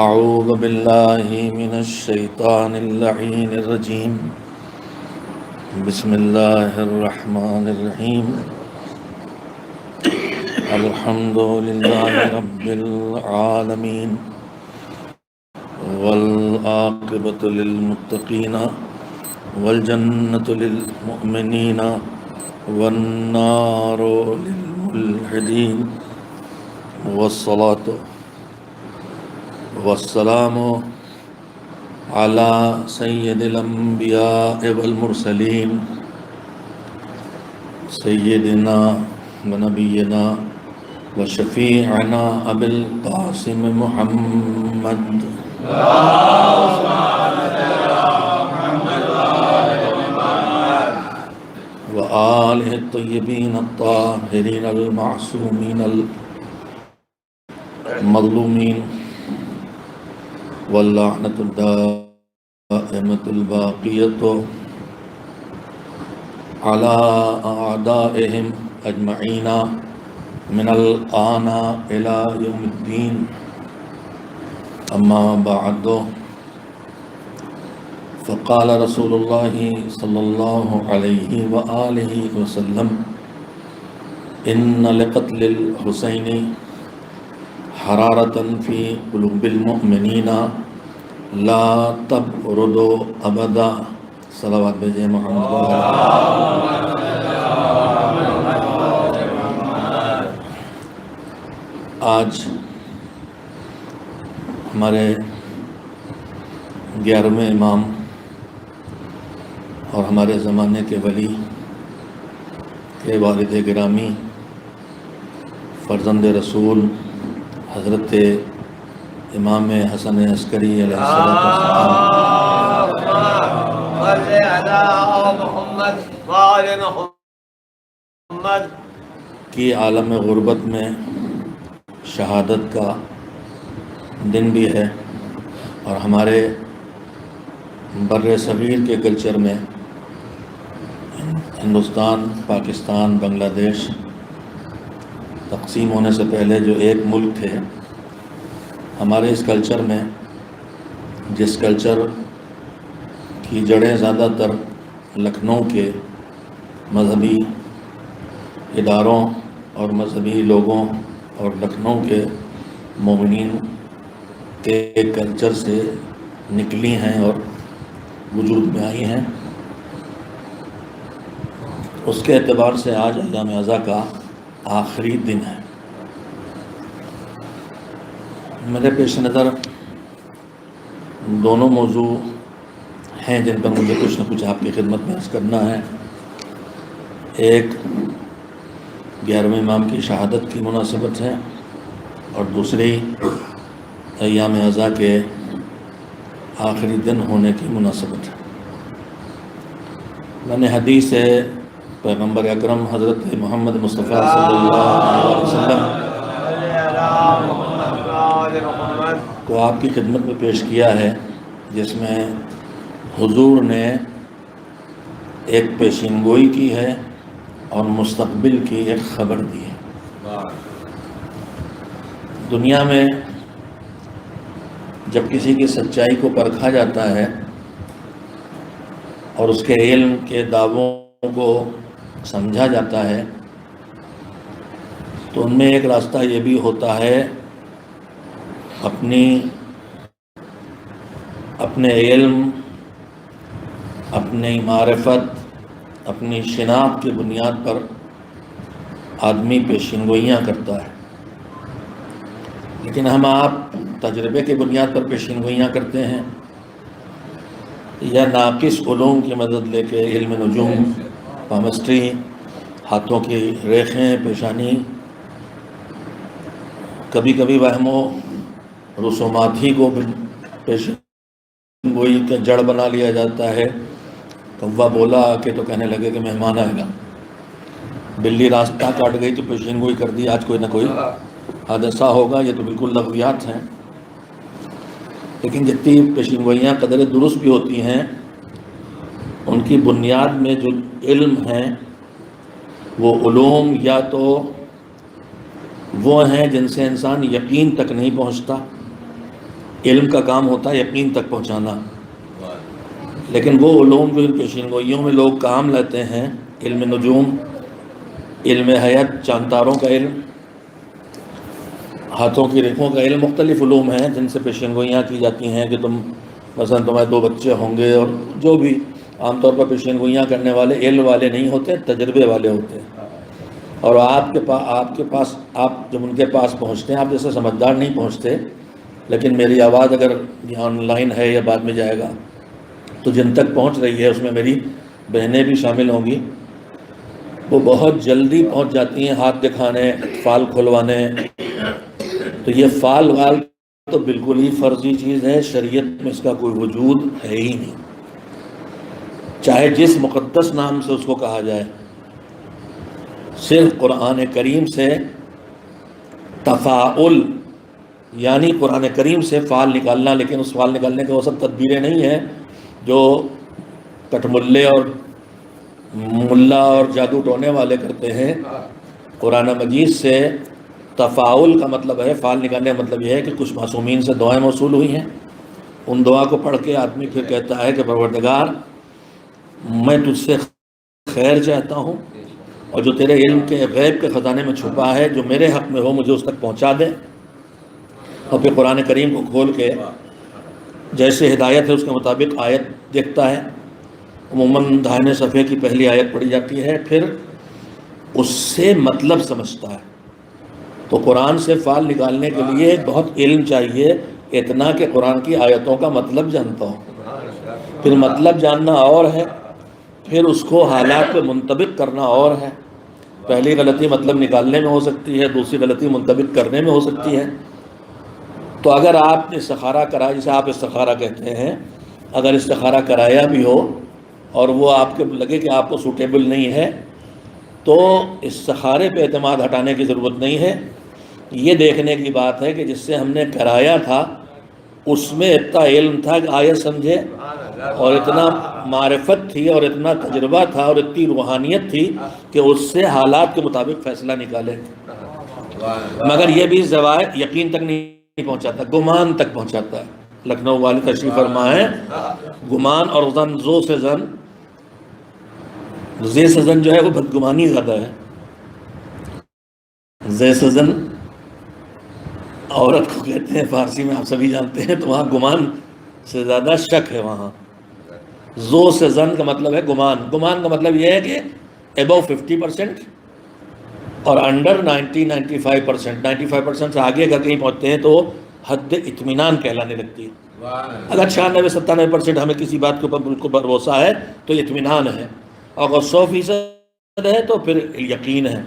أعوذ بالله من الشيطان اللعين الرجيم. بسم الله الرحمن الرحيم. الحمد لله رب العالمين والعاقبة للمتقين والجنة للمؤمنين والنار للملحدين والصلاة والسلام على سيد الأنبياء والمرسلين سيدنا ونبينا وشفيعنا أبي القاسم محمد وآله الطيبين الطاهرين المعصومين المظلومين واللعنة الدائمة الباقية على أعدائهم أجمعين من الآن إلى يوم الدين. أما بعد، فقال رسول الله صلى الله عليه وآله وسلم: إن لقتل الحسين حرارة في قلوب المؤمنين لا تبرد أبدا. صلوات بھیجیں محمد. آج ہمارے 11ویں امام اور ہمارے زمانے کے ولی کے والد گرامی فرزند رسول حضرت امام حسن عسکری علیہ السلام کی عالم غربت میں شہادت کا دن بھی ہے، اور ہمارے بر صغیر کے کلچر میں ہندوستان، پاکستان، بنگلہ دیش تقسیم ہونے سے پہلے جو ایک ملک تھے، ہمارے اس کلچر میں جس کلچر کی جڑیں زیادہ تر لکھنؤ کے مذہبی اداروں اور مذہبی لوگوں اور لکھنؤ کے مومنین کے کلچر سے نکلی ہیں اور وجود میں آئی ہیں، اس کے اعتبار سے آج ایام عزا کا آخری دن ہے. میرے پیش نظر دونوں موضوع ہیں جن پر مجھے کچھ نہ کچھ آپ کی خدمت میں عرض کرنا ہے. ایک 11ویں امام کی شہادت کی مناسبت ہے، اور دوسری ایام عزا کے آخری دن ہونے کی مناسبت ہے. میں نے حدیث پیغمبر اکرم حضرت محمد مصطفیٰ صلی اللہ علیہ وسلم کو آپ کی خدمت میں پیش کیا ہے، جس میں حضور نے ایک پیشین گوئی کی ہے اور مستقبل کی ایک خبر دی ہے. دنیا میں جب کسی کی سچائی کو پرکھا جاتا ہے اور اس کے علم کے دعووں کو سمجھا جاتا ہے، تو ان میں ایک راستہ یہ بھی ہوتا ہے اپنے علم، اپنی معرفت، اپنی شناخت کی بنیاد پر آدمی پیشین گوئیاں کرتا ہے. لیکن ہم آپ تجربے کی بنیاد پر پیشین گوئیاں کرتے ہیں یا ناقص علوم کی مدد لے کے، علم نجوم، پامسٹری، ہاتھوں کی ریخیں، پیشانی، کبھی کبھی وہم و رسومات ہی کو پیشین گوئی کا جڑ بنا لیا جاتا ہے. کوا بولا کہ تو کہنے لگے کہ مہمان آئے گا، بلی راستہ کاٹ گئی تو پیشین گوئی کر دی آج کوئی نہ کوئی حادثہ ہوگا. یہ تو بالکل لغویات ہیں. لیکن جتنی پیشین گوئیاں قدر درست بھی ہوتی ہیں، ان کی بنیاد میں جو علم ہیں وہ علوم یا تو وہ ہیں جن سے انسان یقین تک نہیں پہنچتا، علم کا کام ہوتا ہے یقین تک پہنچانا، لیکن وہ علوم جو ان پیشین گوئیوں میں لوگ کام لیتے ہیں، علم نجوم، علم حیات، چاند تاروں کا علم، ہاتھوں کی ریکھوں کا علم، مختلف علوم ہیں جن سے پیشین گوئیاں کی جاتی ہیں کہ مثلا تمہیں 2 بچے ہوں گے، اور جو بھی عام طور پر پیشین گوئیاں کرنے والے علم والے نہیں ہوتے، تجربے والے ہوتے ہیں، اور آپ کے پاس آپ جب ان کے پاس پہنچتے ہیں، آپ جیسے سمجھدار نہیں پہنچتے، لیکن میری آواز اگر یہ آن لائن ہے یا بعد میں جائے گا تو جن تک پہنچ رہی ہے اس میں میری بہنیں بھی شامل ہوں گی، وہ بہت جلدی پہنچ جاتی ہیں ہاتھ دکھانے، فال کھلوانے۔ تو یہ فال وال تو بالکل ہی فرضی چیز ہے، شریعت میں اس کا کوئی وجود ہے ہی نہیں، چاہے جس مقدس نام سے اس کو کہا جائے۔ صرف قرآن کریم سے تفاعل، یعنی قرآن کریم سے فال نکالنا، لیکن اس فال نکالنے کے وہ سب تدبیریں نہیں ہیں جو کٹملے اور ملا اور جادو ٹونے والے کرتے ہیں۔ قرآن مجید سے تفاعل کا مطلب ہے، فال نکالنے کا مطلب یہ ہے کہ کچھ معصومین سے دعائیں موصول ہوئی ہیں، ان دعا کو پڑھ کے آدمی پھر کہتا ہے کہ پروردگار میں تجھ سے خیر چاہتا ہوں، اور جو تیرے علم کے غیب کے خزانے میں چھپا ہے جو میرے حق میں ہو مجھے اس تک پہنچا دے، اور پھر قرآن کریم کو کھول کے جیسے ہدایت ہے اس کے مطابق آیت دیکھتا ہے۔ عموماً داہنے صفحے کی پہلی آیت پڑھی جاتی ہے، پھر اس سے مطلب سمجھتا ہے۔ تو قرآن سے فال نکالنے کے لیے بہت علم چاہیے، اتنا کہ قرآن کی آیتوں کا مطلب جانتا ہو، پھر مطلب جاننا اور ہے، پھر اس کو حالات پہ منطبق کرنا اور ہے۔ پہلی غلطی مطلب نکالنے میں ہو سکتی ہے، دوسری غلطی منطبق کرنے میں ہو سکتی ہے۔ تو اگر آپ نے استخارہ کرایا، جسے آپ استخارہ کہتے ہیں، اگر استخارہ کرایا بھی ہو اور وہ آپ کے لگے کہ آپ کو سوٹیبل نہیں ہے، تو استخارے پہ اعتماد ہٹانے کی ضرورت نہیں ہے۔ یہ دیکھنے کی بات ہے کہ جس سے ہم نے کرایا تھا اس میں اتنا علم تھا کہ آیت سمجھے، اور اتنا معرفت تھی اور اتنا تجربہ تھا اور اتنی روحانیت تھی کہ اس سے حالات کے مطابق فیصلہ نکالے۔ مگر یہ بھی زوائد یقین تک نہیں پہنچاتا، گمان تک پہنچاتا ہے۔ لکھنؤ والے تشریف فرما ہے، گمان اور ظن، زو سے ظن، زے سے ظن جو ہے وہ بدگمانی زیادہ ہے، زے سے ظن عورت کو کہتے ہیں فارسی میں، آپ سبھی جانتے ہیں، تو وہاں گمان سے زیادہ شک ہے وہاں۔ زو سے ظن کا مطلب ہے گمان، گمان کا مطلب یہ ہے کہ ابو 50% اور انڈر 95%، 95% سے آگے اگر کہیں پہنچتے ہیں تو حد اطمینان کہلانے لگتی ہے۔ اگر 96-97% ہمیں کسی بات کے اوپر بالکل بھروسہ ہے تو اطمینان ہے، اور اگر 100% ہے تو پھر یقین ہے۔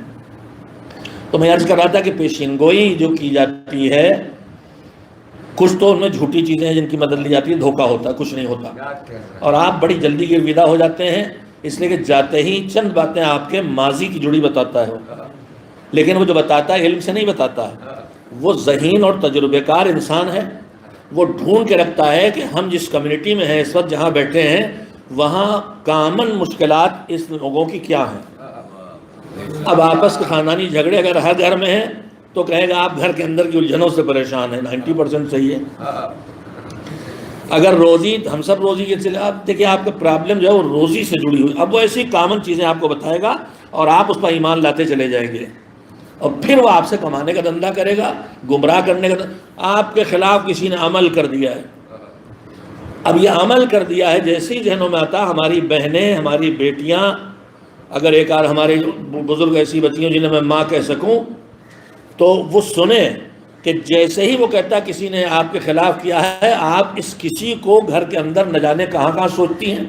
تو میں عرض کر رہا تھا کہ پیشین گوئی جو کی جاتی ہے، کچھ تو ان میں جھوٹی چیزیں ہیں جن کی مدد لی جاتی ہے، دھوکہ ہوتا ہے، کچھ نہیں ہوتا، اور آپ بڑی جلدی گرویدہ ہو جاتے ہیں، اس لیے کہ جاتے ہی چند باتیں آپ کے ماضی کی جڑی بتاتا ہے، لیکن وہ جو بتاتا ہے علم سے نہیں بتاتا ہے، وہ ذہین اور تجربے کار انسان ہے، وہ ڈھونڈ کے رکھتا ہے کہ ہم جس کمیونٹی میں ہیں اس وقت، جہاں بیٹھے ہیں، وہاں کامن مشکلات اس لوگوں کی کیا ہیں۔ اب آپس کے خاندانی جھگڑے اگر ہر گھر میں ہیں تو کہے گا آپ گھر کے اندر کی الجھنوں سے پریشان ہیں، 90% صحیح ہے۔ اگر روزی، ہم سب روزی کے چلے، آپ دیکھیں آپ کا پرابلم جو ہے وہ روزی سے جڑی ہوئی، اب وہ ایسی کامن چیزیں آپ کو بتائے گا اور آپ اس پر ایمان لاتے چلے جائیں گے، اور پھر وہ آپ سے کمانے کا دھندا کرے گا، گمراہ کرنے کا آپ کے خلاف کسی نے عمل کر دیا ہے۔ اب یہ عمل کر دیا ہے، جیسے ہی ذہنوں میں آتا، ہماری بہنیں، ہماری بیٹیاں، اگر ایک آدھ ہمارے بزرگ ایسی بچی ہیں جنہیں میں ماں کہہ سکوں، تو وہ سنیں کہ جیسے ہی وہ کہتا کسی نے آپ کے خلاف کیا ہے، آپ اس کسی کو گھر کے اندر نہ جانے کہاں کہاں سوچتی ہیں،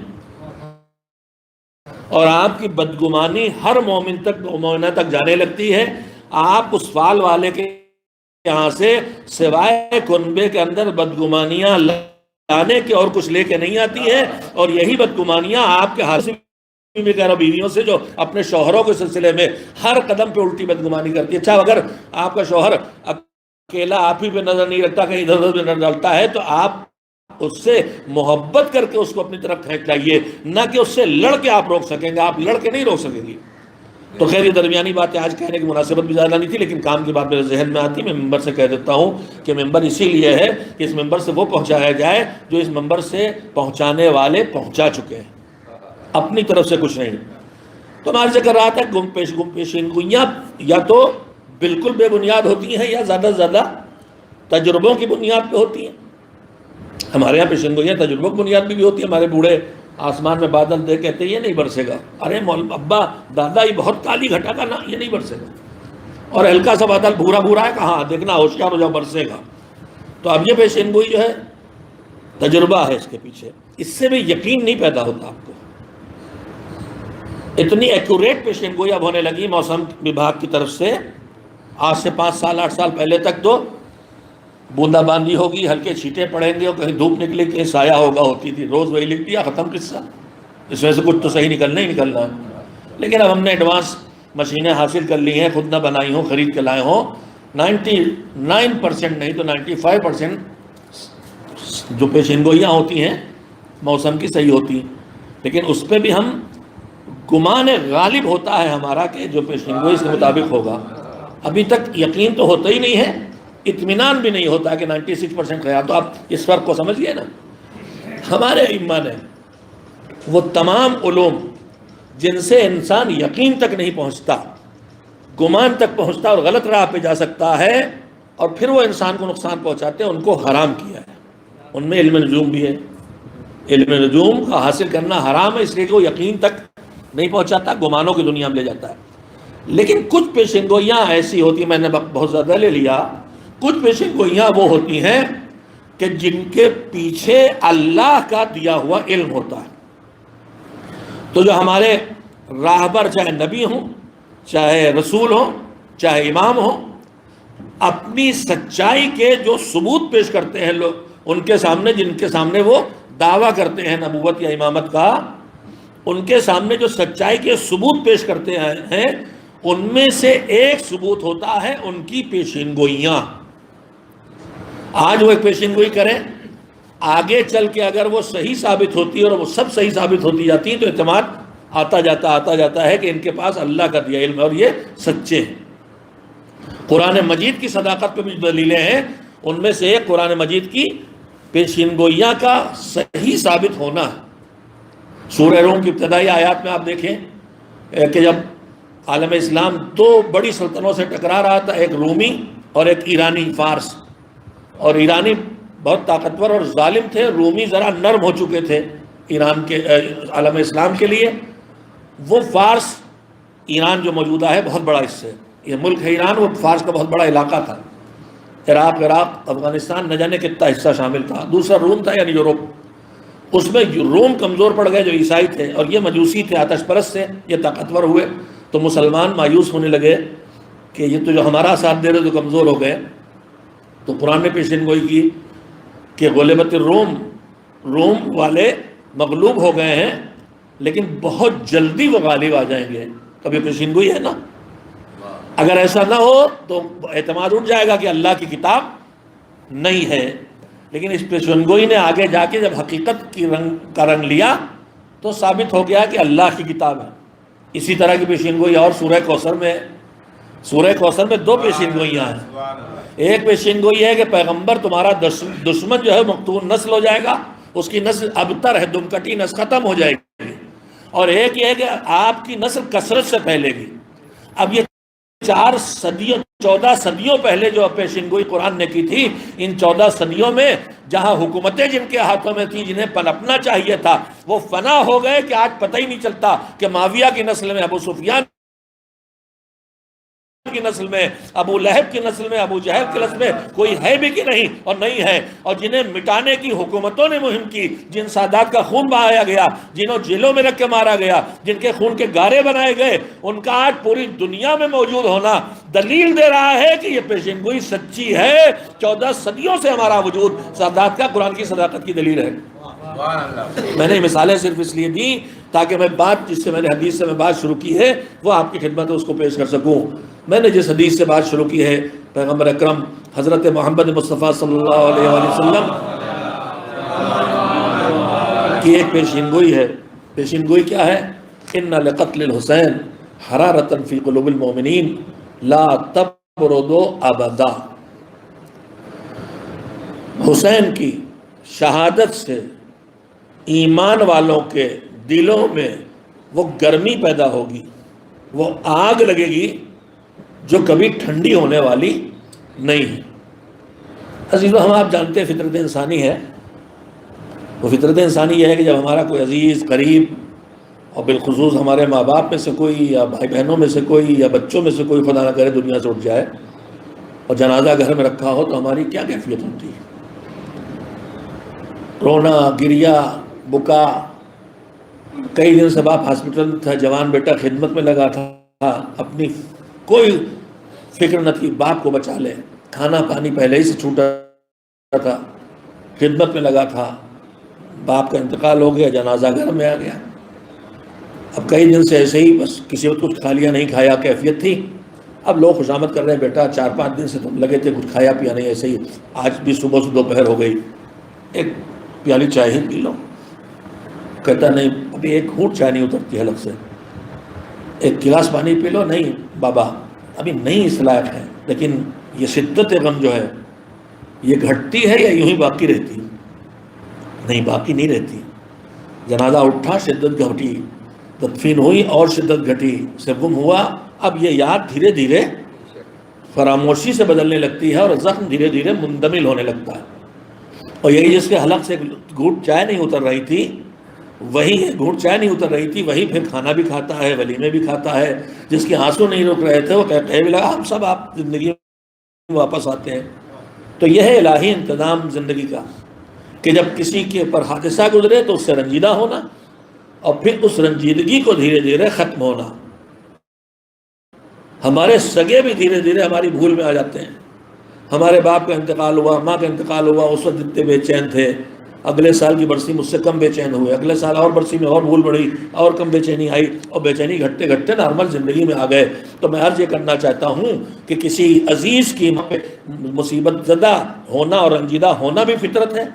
اور آپ کی بدگمانی ہر مومن تک، مومنہ تک جانے لگتی ہے۔ آپ اس فال والے کے یہاں سے سوائے کنبے کے اندر بدگمانیاں لانے کے اور کچھ لے کے نہیں آتی ہیں، اور یہی بدگمانیاں آپ کے ہاتھ سے میں کہہ رہا ہوں بیویوں سے جو اپنے شوہروں کے سلسلے میں ہر قدم پہ الٹی بدگمانی کرتی ہے۔ اچھا اگر آپ کا شوہر اکیلا آپ ہی پہ نظر نہیں رکھتا، کہیں ادھر ادھر نظر ڈالتا ہے، تو آپ اس سے محبت کر کے اس کو اپنی طرف کھینچ لائیے، نہ کہ اس سے لڑ کے آپ روک سکیں گے، آپ لڑ کے نہیں روک سکیں گے۔ تو خیر یہ درمیانی باتیں آج کہنے کی مناسبت بھی زیادہ نہیں تھی، لیکن کام کی بات میرے ذہن میں آتی، میں ممبر سے کہہ دیتا ہوں کہ ممبر اسی لیے ہے کہ اس ممبر سے وہ پہنچایا جائے جو اس ممبر سے پہنچانے والے پہنچا چکے ہیں، اپنی طرف سے کچھ نہیں۔ تو میں عرض کر رہا تھا گم پیشین گوئیاں یا تو بالکل بے بنیاد ہوتی ہیں یا زیادہ سے زیادہ تجربوں کی بنیاد پہ ہوتی ہیں۔ ہمارے یہاں پیشین گوئیاں تجربوں کی بنیاد پہ بھی ہوتی ہیں۔ ہمارے بوڑھے آسمان میں بادل دیکھ کہتے ہیں یہ نہیں برسے گا، ارے ابا دادا یہ بہت کالی گھٹا کا نا، یہ نہیں برسے گا، اور ہلکا سا بادل بھورا بھورا ہے، کہاں دیکھنا ہوشیار ہو جاؤ برسے گا۔ تو اب یہ پیشین گوئی جو ہے تجربہ ہے اس کے پیچھے، اس سے بھی یقین نہیں پیدا ہوتا آپ کو۔ اتنی ایکوریٹ پیشین گوئی اب ہونے لگی موسم وبھاگ کی طرف سے، آج سے 5 سال 8 سال پہلے تک تو بوندا باندی ہوگی، ہلکے چھینٹے پڑیں گے اور کہیں دھوپ نکلے کہیں سایہ ہوگا ہوتی تھی، روز وہی لکھ دیا، ختم قصہ، اس میں سے کچھ تو صحیح نکلنا ہی نکلنا ہے۔ لیکن اب ہم نے ایڈوانس مشینیں حاصل کر لی ہیں، خود نہ بنائی ہوں، خرید کے لائے ہوں، 99% نہیں تو 95% جو پیشین گوئیاں ہوتی ہیں موسم کی صحیح ہوتی ہیں، لیکن اس پہ بھی ہم گمان غالب ہوتا ہے ہمارا کہ جو پیشین گوئی اس کے مطابق ہوگا۔ ابھی تک یقین تو ہوتا ہی نہیں ہے، اطمینان بھی نہیں ہوتا کہ 96% خیال۔ تو آپ اس فرق کو سمجھئے نا۔ ہمارے ائمہ نے وہ تمام علوم جن سے انسان یقین تک نہیں پہنچتا، گمان تک پہنچتا اور غلط راہ پہ جا سکتا ہے اور پھر وہ انسان کو نقصان پہنچاتے ہیں، ان کو حرام کیا ہے۔ ان میں علم نجوم بھی ہے، علم نجوم کا حاصل کرنا حرام ہے، اس لیے کہ وہ یقین تک نہیں پہنچاتا، گمانوں کی دنیا میں لے جاتا ہے۔ لیکن کچھ پیشین گوئیاں ایسی ہوتی ہیں، میں نے بہت زیادہ لے لیا، کچھ پیشین گوئیاں وہ ہوتی ہیں کہ جن کے پیچھے اللہ کا دیا ہوا علم ہوتا ہے۔ تو جو ہمارے راہبر چاہے نبی ہوں، چاہے رسول ہوں، چاہے امام ہوں، اپنی سچائی کے جو ثبوت پیش کرتے ہیں لوگ ان کے سامنے، جن کے سامنے وہ دعویٰ کرتے ہیں نبوت یا امامت کا، ان کے سامنے جو سچائی کے ثبوت پیش کرتے ہیں ان میں سے ایک ثبوت ہوتا ہے ان کی پیشین گوئیاں۔ آج وہ ایک پیشین گوئی کریں، آگے چل کے اگر وہ صحیح ثابت ہوتی ہے اور وہ سب صحیح ثابت ہوتی جاتی ہیں تو اعتماد آتا جاتا ہے کہ ان کے پاس اللہ کا دیا علم ہے اور یہ سچے ہیں۔ قرآن مجید کی صداقت پہ بھی دلیلیں ہیں، ان میں سے ایک قرآن مجید کی پیشین گوئیاں کا صحیح ثابت ہونا ہے۔ سورہ روم کی ابتدائی آیات میں آپ دیکھیں کہ جب عالم اسلام 2 بڑی سلطنتوں سے ٹکرا رہا تھا، ایک رومی اور ایک ایرانی فارس، اور ایرانی بہت طاقتور اور ظالم تھے، رومی ذرا نرم ہو چکے تھے ایران کے عالم اسلام کے لیے۔ وہ فارس، ایران جو موجودہ ہے بہت بڑا حصہ ہے، یہ ملک ہے ایران، وہ فارس کا بہت بڑا علاقہ تھا، عراق افغانستان نہ جانے کتنا حصہ شامل تھا۔ دوسرا روم تھا یعنی یوروپ، اس میں روم کمزور پڑ گئے جو عیسائی تھے، اور یہ مجوسی تھے، آتش پرست تھے، یہ طاقتور ہوئے، تو مسلمان مایوس ہونے لگے کہ یہ تو جو ہمارا ساتھ دے رہے تو کمزور ہو گئے۔ تو قرآن نے پیشین گوئی کی کہ غلبت روم والے مغلوب ہو گئے ہیں لیکن بہت جلدی وہ غالب آ جائیں گے۔ کبھی پیشین گوئی ہے نا، اگر ایسا نہ ہو تو اعتماد اٹھ جائے گا کہ اللہ کی کتاب نہیں ہے۔ لیکن اس پیشین گوئی نے آگے جا کے جب حقیقت کا رنگ لیا تو ثابت ہو گیا کہ اللہ کی کتاب ہے۔ اسی طرح کی پیشین گوئی اور سورہ کوثر میں، سورہ کوثر میں 2 پیشین گوئیاں ہیں۔ ایک پیشین گوئی ہے کہ پیغمبر تمہارا دشمن جو ہے مقتول نسل ہو جائے گا، اس کی نسل ابتر ہے، دمکٹی نسل ختم ہو جائے گی، اور ایک یہ ہے کہ آپ کی نسل کثرت سے پھیلے گی۔ اب یہ 14 صدیوں پہلے جو پیشین گوئی قرآن نے کی تھی، ان 14 صدیوں میں جہاں حکومتیں جن کے ہاتھوں میں تھیں، جنہیں پنپنا چاہیے تھا، وہ فنا ہو گئے کہ آج پتہ ہی نہیں چلتا کہ معاویہ کی نسل میں، ابو سفیان کی نسل میں، ابو لہب کی نسل میں، ابو جہل کی نسل میں کوئی ہے بھی کہ نہیں، اور نہیں ہے۔ اور جنہیں مٹانے کی حکومتوں نے مہم کی، جن سادات کا خون بہایا گیا، جنہوں جیلوں میں رکھ کے مارا گیا، جن کے خون کے گارے بنائے گئے، ان کا آج پوری دنیا میں موجود ہونا دلیل دے رہا ہے کہ یہ پیشین گوئی سچی ہے۔ 14 صدیوں سے ہمارا وجود سادات کا قرآن کی صداقت کی دلیل ہے۔ میں نے مثالیں صرف اس لیے دی تاکہ میں بات جس سے میں نے حدیث سے میں بات شروع کی ہے وہ آپ کی خدمت میں اس کو پیش کر سکوں۔ میں نے جس حدیث سے بات شروع کی ہے، پیغمبر اکرم حضرت محمد مصطفیٰ صلی اللہ علیہ وآلہ وسلم کی ایک پیشین گوئی ہے۔ پیشین گوئی کیا ہے؟ ان لقتل الحسین حرارتن فی قلوب المؤمنین لا تبردوا ابدا۔ حسین کی شہادت سے ایمان والوں کے دلوں میں وہ گرمی پیدا ہوگی، وہ آگ لگے گی جو کبھی ٹھنڈی ہونے والی نہیں ہے۔ عزیزو، ہم آپ جانتے ہیں فطرت انسانی ہے، وہ فطرت انسانی یہ ہے کہ جب ہمارا کوئی عزیز قریب اور بالخصوص ہمارے ماں باپ میں سے کوئی یا بھائی بہنوں میں سے کوئی یا بچوں میں سے کوئی خدا نہ کرے دنیا سے اٹھ جائے اور جنازہ گھر میں رکھا ہو تو ہماری کیا کیفیت ہوتی ہے؟ رونا، گریا، بکا۔ کئی دن سے باپ ہاسپٹل تھا، جوان بیٹا خدمت میں لگا تھا، اپنی کوئی فکر نہ تھی باپ کو بچا لے، کھانا پانی پہلے ہی سے چھوٹا تھا، خدمت میں لگا تھا، باپ کا انتقال ہو گیا، جنازہ گھر میں آ گیا۔ اب کئی دن سے ایسے ہی بس کسی وقت کچھ کھا لیا نہیں کھایا کیفیت تھی، اب لوگ خوشامد کر رہے ہیں بیٹا 4-5 دن سے تم لگے تھے کچھ کھایا پیا نہیں، ایسے ہی آج بھی صبح سے دوپہر ہو گئی، ایک پیالی چائے ہی پی لو۔ کہتا نہیں ابھی ایک گھونٹ چائے نہیں اترتی حلق سے، ایک گلاس پانی پی لو۔ نہیں بابا ابھی نہیں اس لائق ہے، لیکن یہ شدت غم جو ہے یہ گھٹتی ہے یا یوں ہی باقی رہتی؟ نہیں، باقی نہیں رہتی۔ جنازہ اٹھا، شدت گھٹی، تدفین ہوئی اور شدت گھٹی، سے گم ہوا۔ اب یہ یاد دھیرے دھیرے فراموشی سے بدلنے لگتی ہے اور زخم دھیرے دھیرے مندمل ہونے لگتا ہے۔ اور یہی جس کے حلق سے گھونٹ چائے نہیں اتر رہی تھی، وہی پھر کھانا بھی کھاتا ہے، ولیمے بھی کھاتا ہے۔ جس کے آنسو نہیں رک رہے تھے وہ کہنے بھی لگا ہم سب آپ زندگی میں واپس آتے ہیں۔ تو یہ ہے الہی انتظام زندگی کا کہ جب کسی کے اوپر حادثہ گزرے تو اس سے رنجیدہ ہونا اور پھر اس رنجیدگی کو دھیرے دھیرے ختم ہونا۔ ہمارے سگے بھی دھیرے دھیرے ہماری بھول میں آ جاتے ہیں۔ ہمارے باپ کا انتقال ہوا، ماں کا انتقال ہوا، اس وقت جتنے بے چین تھے، اگلے سال کی برسی مجھ سے کم بے چین ہوئے، اگلے سال اور برسی میں اور بھول بڑھی اور کم بے چینی آئی، اور بے چینی گھٹتے گھٹتے نارمل زندگی میں آ گئے۔ تو میں عرض یہ کرنا چاہتا ہوں کہ کسی عزیز کی مصیبت زدہ ہونا اور رنجیدہ ہونا بھی فطرت ہے،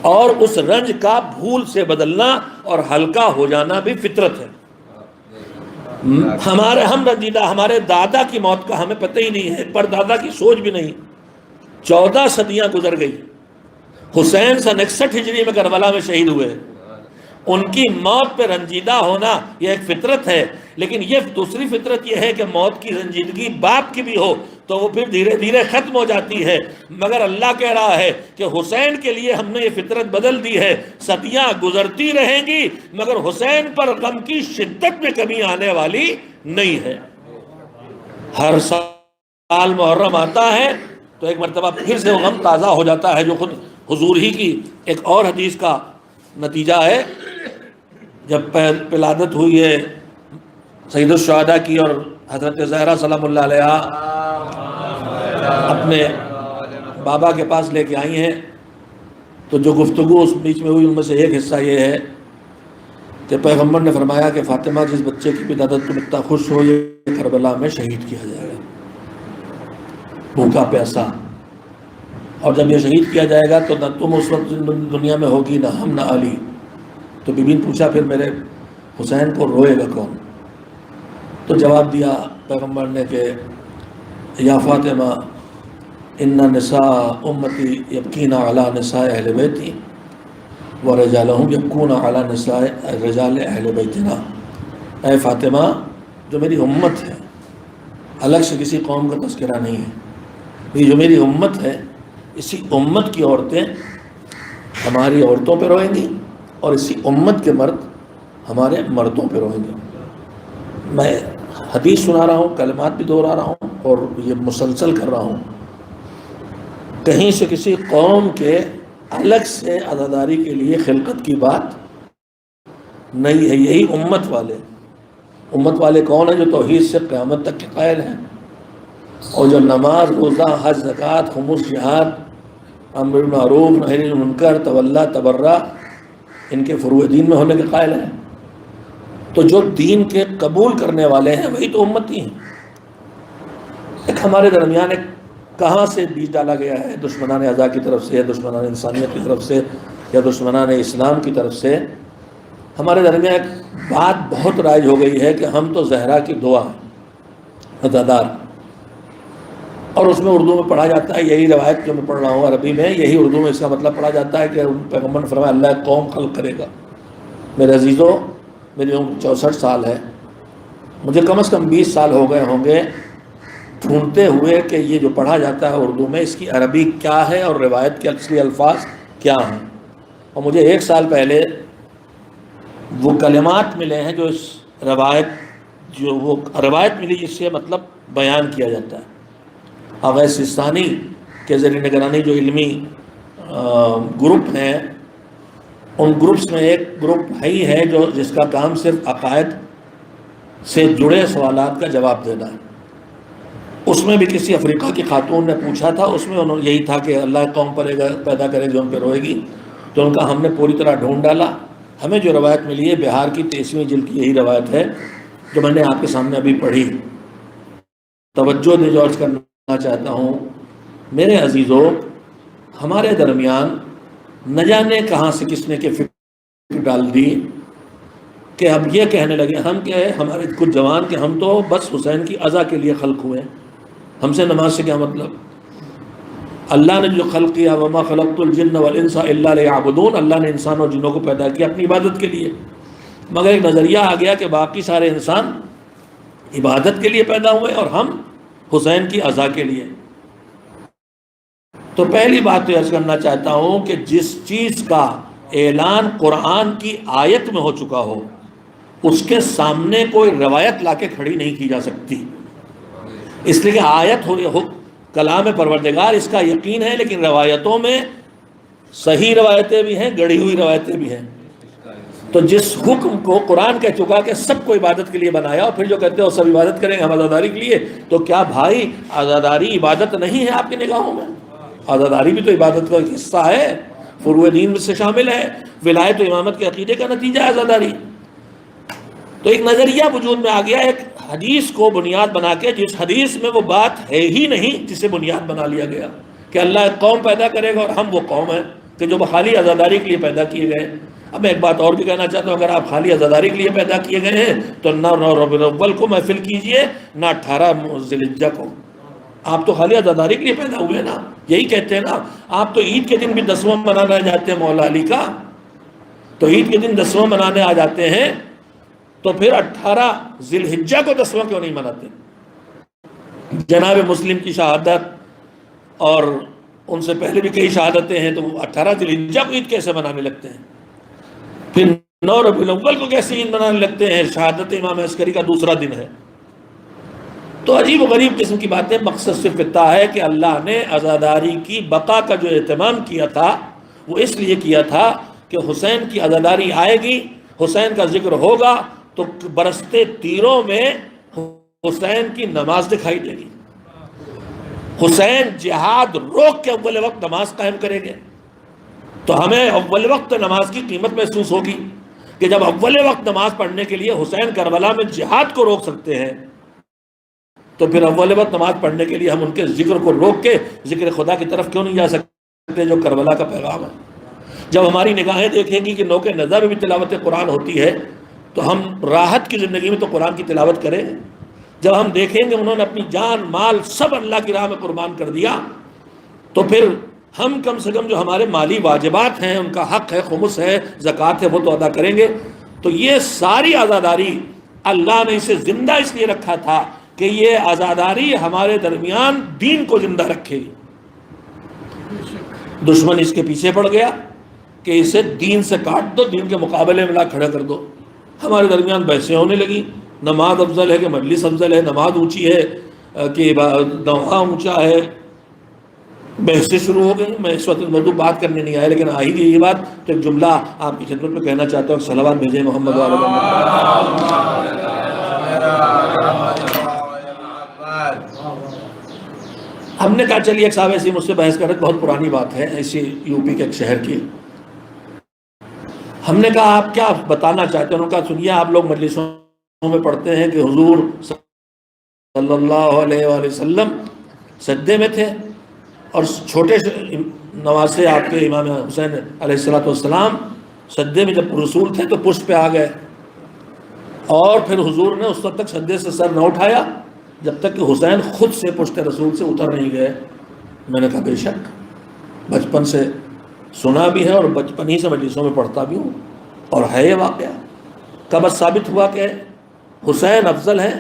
اور اس رنج کا بھول سے بدلنا اور ہلکا ہو جانا بھی فطرت ہے۔ ہم رنجیدہ، ہمارے دادا کی موت کا ہمیں پتہ ہی نہیں ہے، پر دادا کی سوچ بھی نہیں۔ 14 صدیاں گزر گئی، حسین سن 61 ہجری میں کربلا میں شہید ہوئے۔ ان کی موت پہ رنجیدہ ہونا یہ ایک فطرت ہے، لیکن یہ دوسری فطرت یہ ہے کہ موت کی رنجیدگی باپ کی بھی ہو تو وہ پھر دھیرے دھیرے ختم ہو جاتی ہے۔ مگر اللہ کہہ رہا ہے کہ حسین کے لیے ہم نے یہ فطرت بدل دی ہے، صدیاں گزرتی رہیں گی مگر حسین پر غم کی شدت میں کمی آنے والی نہیں ہے۔ ہر سال محرم آتا ہے تو ایک مرتبہ پھر سے وہ غم تازہ ہو جاتا ہے، جو خود حضور ہی کی ایک اور حدیث کا نتیجہ ہے۔ جب ولادت ہوئی ہے سید الشہداء کی اور حضرت زہرا سلام اللہ علیہا اپنے بابا کے پاس لے کے آئی ہیں، تو جو گفتگو اس بیچ میں ہوئی ان میں سے ایک حصہ یہ ہے کہ پیغمبر نے فرمایا کہ فاطمہ جس بچے کی ولادت تم اتنا خوش ہو یہ کربلا میں شہید کیا جائے گا، بھوکا پیاسا، اور جب یہ شہید کیا جائے گا تو نہ تم اس وقت دنیا میں ہوگی نہ ہم نہ علی۔ تو بی بی نے پوچھا پھر میرے حسین کو روئے گا کون؟ تو جواب دیا پیغمبر نے کہ یا فاطمہ ان نساء امتی یبکین علی نساء اہل بیتی ورجالہم یبکون علی نساء رجال اہل بیتنا۔ اے فاطمہ، جو میری امت ہے، الگ سے کسی قوم کا تذکرہ نہیں ہے، یہ جو میری امت ہے اسی امت کی عورتیں ہماری عورتوں پہ روئیں گی اور اسی امت کے مرد ہمارے مردوں پہ روئیں گے۔ میں حدیث سنا رہا ہوں، کلمات بھی دہرا رہا ہوں اور یہ مسلسل کر رہا ہوں، کہیں سے کسی قوم کے الگ سے عزاداری کے لیے خلقت کی بات نہیں ہے۔ یہی امت والے کون ہیں؟ جو توحید سے قیامت تک کے قائل ہیں، اور جو نماز، روزہ، حج، زکوٰۃ، خمس، جہاد، امر بالمعروف، نہی عن المنکر، تولی، تبرع، ان کے فروع دین میں ہونے کے قائل ہیں۔ تو جو دین کے قبول کرنے والے ہیں وہی تو امتی ہیں۔ ایک ہمارے درمیان ایک کہاں سے بیج ڈالا گیا ہے، دشمنان ازا کی طرف سے، یا دشمنان انسانیت کی طرف سے، یا دشمنان اسلام کی طرف سے، ہمارے درمیان ایک بات بہت رائج ہو گئی ہے کہ ہم تو زہرا کی دعا عزادار، اور اس میں اردو میں پڑھا جاتا ہے، یہی روایت جو میں پڑھ رہا ہوں عربی میں، یہی اردو میں اس کا مطلب پڑھا جاتا ہے کہ پیغمبر نے فرمایا اللہ ایک قوم خلق کرے گا۔ میرے عزیزوں، میری عمر 64 سال ہے، مجھے کم از کم 20 سال ہو گئے ہوں گے ڈھونڈتے ہوئے کہ یہ جو پڑھا جاتا ہے اردو میں اس کی عربی کیا ہے اور روایت کے اصلی الفاظ کیا ہیں، اور مجھے 1 سال پہلے وہ کلمات ملے ہیں جو اس روایت ملی جس سے مطلب بیان کیا جاتا ہے۔ اویس سستانی کے ذریعے نگرانی جو علمی گروپ ہیں، ان گروپس میں ایک گروپ ہی ہے جو جس کا کام صرف عقائد سے جڑے سوالات کا جواب دینا ہے۔ اس میں بھی کسی افریقہ کی خاتون نے پوچھا تھا، اس میں انہوں یہی تھا کہ اللہ قوم پیدا کرے جو ان پہ روئے گی، تو ان کا ہم نے پوری طرح ڈھونڈ ڈالا۔ ہمیں جو روایت ملی ہے بہار کی 23ویں جلد کی یہی روایت ہے جو میں نے آپ کے سامنے ابھی پڑھی۔ توجہ دے جو عرض کرنا چاہتا ہوں، میرے عزیزوں، ہمارے درمیان نہ جانے کہاں سے کس نے کہ فکر ڈال دی کہ اب یہ کہنے لگے ہم کیا ہے، ہمارے کچھ جوان کہ ہم تو بس حسین کی عزا کے لیے خلق ہوئے ہیں، ہم سے نماز سے کیا مطلب؟ اللہ نے جو خلق کیا وما خلقت الجن والانس الا لیعبدون، اللہ نے انسان اور جنوں کو پیدا کیا اپنی عبادت کے لیے، مگر ایک نظریہ آ گیا کہ باقی سارے انسان عبادت کے لیے پیدا ہوئے اور ہم حسین کی عزا کے لیے۔ تو پہلی بات تو عرض کرنا چاہتا ہوں کہ جس چیز کا اعلان قرآن کی آیت میں ہو چکا ہو اس کے سامنے کوئی روایت لا کے کھڑی نہیں کی جا سکتی، اس لیے کہ آیت ہو کلام پروردگار، اس کا یقین ہے، لیکن روایتوں میں صحیح روایتیں بھی ہیں، گڑھی ہوئی روایتیں بھی ہیں۔ تو جس حکم کو قرآن کہہ چکا کہ سب کو عبادت کے لیے بنایا، اور پھر جو کہتے ہیں سب عبادت کریں گے ہم عزاداری کے لیے، تو کیا بھائی عزاداری عبادت نہیں ہے آپ کی نگاہوں میں؟ عزاداری بھی تو عبادت کا حصہ ہے، فروع دین میں سے شامل ہے، ولایت و امامت کے عقیدے کا نتیجہ ہے عزاداری۔ تو ایک نظریہ وجود میں آ گیا، ایک حدیث کو بنیاد بنا کے، جس حدیث میں وہ بات ہے ہی نہیں جسے بنیاد بنا لیا گیا کہ اللہ ایک قوم پیدا کرے گا اور ہم وہ قوم ہیں کہ جو خالی عزاداری کے لیے پیدا کیے گئے۔ اب میں ایک بات اور بھی کہنا چاہتا ہوں، اگر آپ خالی عزاداری کے لیے پیدا کیے گئے ہیں تو نہ 9 ربیع الاول کو محفل کیجئے، نہ 18 ذی الحجہ کو، آپ تو خالی عزاداری کے لیے پیدا ہوئے نا۔ یہی کہتے ہیں نا، آپ تو عید کے دن بھی 10واں منانے جاتے ہیں مولا علی کا، تو عید کے دن 10واں منانے آ جاتے ہیں، تو پھر 18 ذی الحجہ کو 10واں کیوں نہیں مناتے؟ جناب مسلم کی شہادت اور ان سے پہلے بھی کئی شہادتیں ہیں، تو 18 ذی الحجہ کو عید کیسے منانے لگتے ہیں؟ پھر 9 ربیع الاول کو کیسے عید منانے لگتے ہیں؟ شہادت امام عسکری کا دوسرا دن ہے۔ تو عجیب و غریب قسم کی باتیں، مقصد صرف اتنا ہے کہ اللہ نے عزاداری کی بقا کا جو اہتمام کیا تھا وہ اس لیے کیا تھا کہ حسین کی عزاداری آئے گی، حسین کا ذکر ہوگا تو برستے تیروں میں حسین کی نماز دکھائی دے گی، حسین جہاد روک کے اول وقت نماز قائم کریں گے، تو ہمیں اول وقت نماز کی قیمت محسوس ہوگی کہ جب اول وقت نماز پڑھنے کے لیے حسین کربلا میں جہاد کو روک سکتے ہیں، تو پھر اول وقت نماز پڑھنے کے لیے ہم ان کے ذکر کو روک کے ذکر خدا کی طرف کیوں نہیں جا سکتے جو کربلا کا پیغام ہے؟ جب ہماری نگاہیں دیکھیں گی کہ نوکے نظر میں بھی تلاوت قرآن ہوتی ہے، تو ہم راحت کی زندگی میں تو قرآن کی تلاوت کریں۔ جب ہم دیکھیں گے انہوں نے اپنی جان مال سب اللہ کی راہ میں قربان کر دیا، تو پھر ہم کم سے کم جو ہمارے مالی واجبات ہیں، ان کا حق ہے، خمس ہے، زکوٰۃ ہے، وہ تو ادا کریں گے۔ تو یہ ساری عزاداری اللہ نے اسے زندہ اس لیے رکھا تھا کہ یہ عزاداری ہمارے درمیان دین کو زندہ رکھے گی۔ دشمن اس کے پیچھے پڑ گیا کہ اسے دین سے کاٹ دو، دین کے مقابلے میں لا کھڑا کر دو۔ ہمارے درمیان بحثیں ہونے لگی، نماز افضل ہے کہ مجلس افضل ہے، نماز اونچی ہے کہ نوحہ اونچا ہے، بحثیں شروع ہو گئی۔ میں اس وقت موضوع بات کرنے نہیں آیا، لیکن آ ہی گئی یہ بات تو ایک جملہ آپ کی خدمت میں کہنا چاہتا ہوں۔ صلوات بھیجیں محمد وعلی محمد۔ ہم نے کہا چلیے، ایک صاحب ایسی مجھ سے بحث کر رہے، بہت پرانی بات ہے، ایسی یو پی کے ایک شہر کی۔ ہم نے کہا آپ کیا بتانا چاہتے ہیں؟ انہوں نے کہا سنیے، آپ لوگ مجلسوں میں پڑھتے ہیں کہ حضور صلی اللہ علیہ وآلہ وسلم سجدے میں تھے، اور چھوٹے نواسے آپ کے امام حسین علیہ السلام سجدے میں جب رسول تھے تو پشت پہ آ گئے، اور پھر حضور نے اس وقت تک سجدے سے سر نہ اٹھایا جب تک کہ حسین خود سے پشت رسول سے اتر نہیں گئے۔ میں نے کہا بے شک، بچپن سے سنا بھی ہے اور بچپن ہی سے مجلسوں میں پڑھتا بھی ہوں، اور ہے یہ واقعہ۔ کب ثابت ہوا کہ حسین افضل ہیں،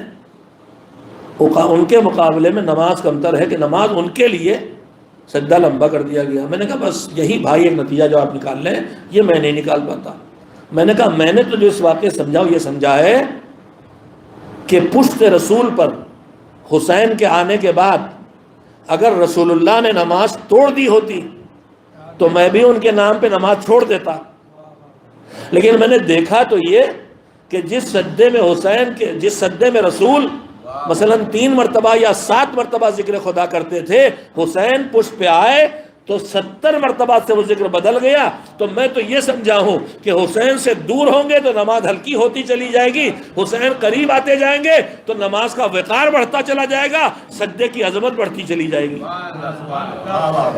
ان کے مقابلے میں نماز کمتر ہے کہ نماز ان کے لیے سجدہ لمبا کر دیا گیا۔ میں نے کہا بس یہی بھائی ایک نتیجہ جو آپ نکال لیں، یہ میں نہیں نکال پاتا۔ میں نے کہا میں نے تو جو اس واقعے سمجھاؤ یہ سمجھا ہے کہ پشت رسول پر حسین کے آنے کے بعد اگر رسول اللہ نے نماز توڑ دی ہوتی تو میں بھی ان کے نام پہ نماز چھوڑ دیتا، لیکن میں نے دیکھا تو یہ کہ جس سجدے میں حسین کے، جس سجدے میں رسول مثلا 3 مرتبہ یا 7 مرتبہ ذکر خدا کرتے تھے، حسین پشت پہ آئے تو 70 مرتبہ سے وہ ذکر بدل گیا۔ تو میں تو یہ سمجھا ہوں کہ حسین سے دور ہوں گے تو نماز ہلکی ہوتی چلی جائے گی، حسین قریب آتے جائیں گے تو نماز کا وقار بڑھتا چلا جائے گا، سجدے کی عظمت بڑھتی چلی جائے گی۔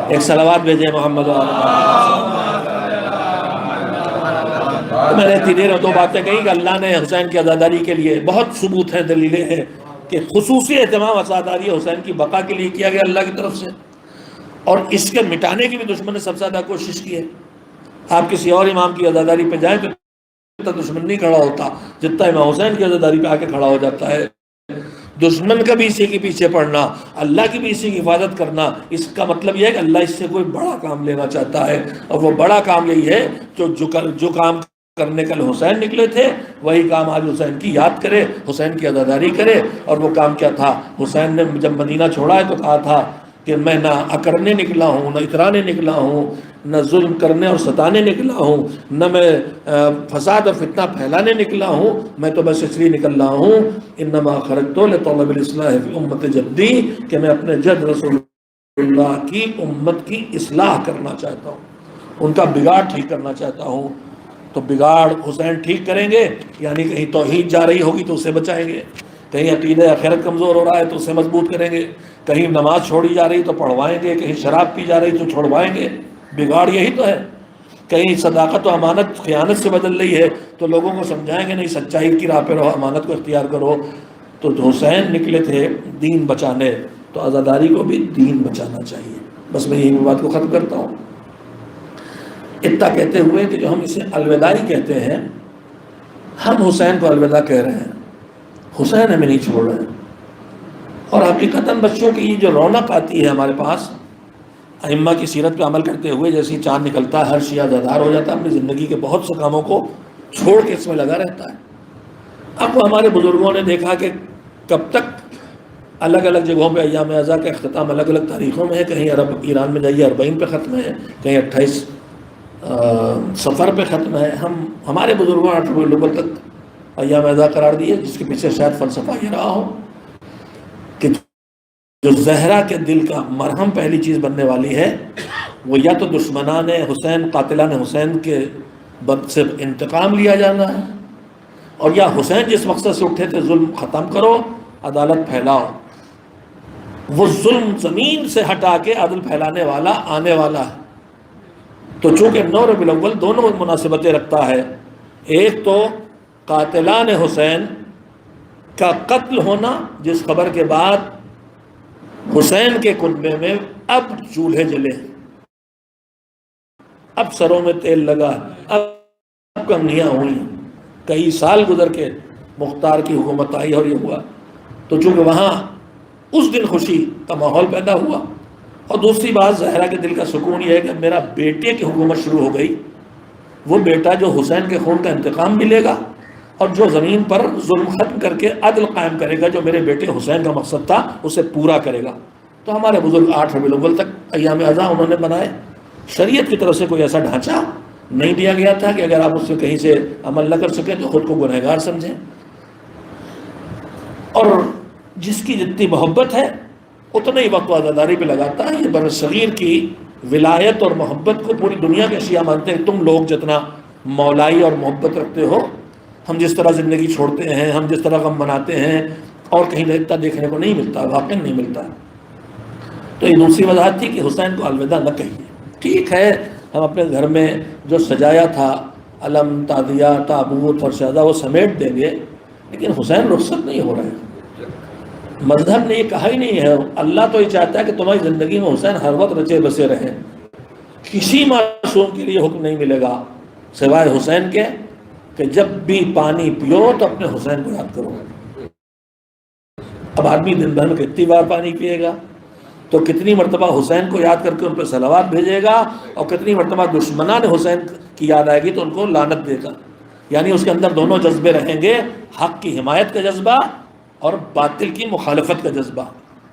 ایک صلوات بھیجیں محمد۔ میں نے تیرے 2 باتیں کہیں کہ اللہ نے حسین کی عزاداری کے لیے بہت ثبوت ہیں، دلیلیں ہیں کہ خصوصی اہتمام عزاداری حسین کی بقا کے لیے کیا گیا اللہ کی طرف سے، اور اس کے مٹانے کی بھی دشمن نے سب سے زیادہ کوشش کی ہے۔ آپ کسی اور امام کی عزاداری پہ جائیں تو اتنا دشمن نہیں کھڑا ہوتا جتنا امام حسین کی عزاداری پہ آ کے کھڑا ہو جاتا ہے۔ دشمن کا بھی اسی کے پیچھے پڑنا، اللہ کی بھی اسی کی حفاظت کرنا، اس کا مطلب یہ ہے کہ اللہ اس سے کوئی بڑا کام لینا چاہتا ہے، اور وہ بڑا کام یہی ہے جو کام کرنے کل حسین نکلے تھے وہی کام آج حسین کی یاد کرے، حسین کی عزاداری کرے۔ اور وہ کام کیا تھا؟ حسین نے جب مدینہ چھوڑا ہے تو کہا تھا کہ میں نہ اکرنے نکلا ہوں، نہ اترانے نکلا ہوں، نہ ظلم کرنے اور ستانے نکلا ہوں، نہ میں فساد اور فتنہ پھیلانے نکلا ہوں، میں تو بس اس لیے نکل رہا ہوں انما خرجت لطلب الاصلاح فی امت جدی، کہ میں اپنے جد رسول اللہ کی امت کی اصلاح کرنا چاہتا ہوں، ان کا بگاڑ ٹھیک کرنا چاہتا ہوں۔ تو بگاڑ حسین ٹھیک کریں گے، یعنی کہیں توحید جا رہی ہوگی تو اسے بچائیں گے، کہیں عقیدہ آخرت کمزور ہو رہا ہے تو اسے مضبوط کریں گے، کہیں نماز چھوڑی جا رہی تو پڑھوائیں گے، کہیں شراب پی جا رہی تو چھوڑوائیں گے۔ بگاڑ یہی تو ہے۔ کہیں صداقت و امانت خیانت سے بدل رہی ہے تو لوگوں کو سمجھائیں گے نہیں، سچائی کی راہ پہ رہو، امانت کو اختیار کرو۔ تو حسین نکلے تھے دین بچانے، تو عزاداری کو بھی دین بچانا چاہیے۔ بس میں یہی بات کو ختم کرتا ہوں، اتنا کہتے ہوئے کہ جو ہم اسے الوداعی کہتے ہیں، ہم حسین کو الوداع کہہ رہے ہیں، حسین ہمیں نہیں چھوڑ رہے ہیں۔ اور حقیقتاً بچوں کی جو رونق آتی ہے ہمارے پاس ائمہ کی سیرت پہ عمل کرتے ہوئے، جیسے ہی چاند نکلتا ہے ہر شیعہ زادار ہو جاتا ہے، اپنی زندگی کے بہت سے کاموں کو چھوڑ کے اس میں لگا رہتا ہے۔ اب ہمارے بزرگوں نے دیکھا کہ کب تک الگ الگ جگہوں پہ ایام اعزا کا اختتام الگ الگ تاریخوں میں ہے، کہیں عرب ایران میں جائیے 40 پہ ختم ہے، کہیں 28 سفر پہ ختم ہے۔ ہمارے بزرگوں نے 8 الاول تک ایام اعزا قرار دیے، جس کے پیچھے شاید فلسفہ یہ رہا ہو کہ جو زہرا کے دل کا مرہم پہلی چیز بننے والی ہے وہ یا تو دشمنان حسین، قاتلان حسین کے بد سے انتقام لیا جانا ہے، اور یا حسین جس مقصد سے اٹھے تھے ظلم ختم کرو، عدالت پھیلاؤ۔ وہ ظلم زمین سے ہٹا کے عدل پھیلانے والا آنے والا ہے۔ تو چونکہ 9 ربیع الاول دونوں مناسبتیں رکھتا ہے، ایک تو قاتلان حسین کا قتل ہونا، جس خبر کے بعد حسین کے کنبے میں اب چولہے جلے، اب سروں میں تیل لگا، اب کمنیاں ہوئی، کئی سال گزر کے مختار کی حکومت آئی اور یہ ہوا۔ تو چونکہ وہاں اس دن خوشی کا ماحول پیدا ہوا، اور دوسری بات زہرا کے دل کا سکون یہ ہے کہ میرا بیٹے کی حکومت شروع ہو گئی، وہ بیٹا جو حسین کے خون کا انتقام بھی لے گا اور جو زمین پر ظلم ختم کر کے عدل قائم کرے گا، جو میرے بیٹے حسین کا مقصد تھا اسے پورا کرے گا۔ تو ہمارے بزرگ 8 ربیع الاول تک ایام اعزا انہوں نے بنائے۔ شریعت کی طرف سے کوئی ایسا ڈھانچہ نہیں دیا گیا تھا کہ اگر آپ اس سے کہیں سے عمل نہ کر سکیں تو خود کو گنہگار سمجھیں، اور جس کی جتنی محبت ہے اتنا ہی وقت عزاداری پہ لگاتا ہے۔ یہ بر صغیر کی ولایت اور محبت کو پوری دنیا کے شیعہ مانتے ہیں۔ تم لوگ جتنا مولائی اور محبت رکھتے ہو، ہم جس طرح زندگی چھوڑتے ہیں، ہم جس طرح غم مناتے ہیں، اور کہیں دیکھنے کو نہیں ملتا، واقعی نہیں ملتا۔ تو یہ دوسری وجہ تھی کہ حسین کو الوداع نہ کہیے۔ ٹھیک ہے، ہم اپنے گھر میں جو سجایا تھا علم، تادیہ، تابوت، فرشادہ وہ سمیٹ دیں گے، لیکن حسین رخصت نہیں ہو رہے ہیں۔ مذہب نے یہ کہا ہی نہیں ہے، اللہ تو یہ چاہتا ہے کہ تمہاری زندگی میں حسین ہر وقت رچے بسے رہیں۔ کسی معصوم کے لیے حکم نہیں ملے گا سوائے حسین کے کہ جب بھی پانی پیو تو اپنے حسین کو یاد کرو۔ اب آدمی دن بھر میں کتنی بار پانی پیے گا، تو کتنی مرتبہ حسین کو یاد کر کے ان پہ صلوات بھیجے گا، اور کتنی مرتبہ دشمنان حسین کی یاد آئے گی تو ان کو لعنت دے گا۔ یعنی اس کے اندر دونوں جذبے رہیں گے، حق کی حمایت کا جذبہ اور باطل کی مخالفت کا جذبہ۔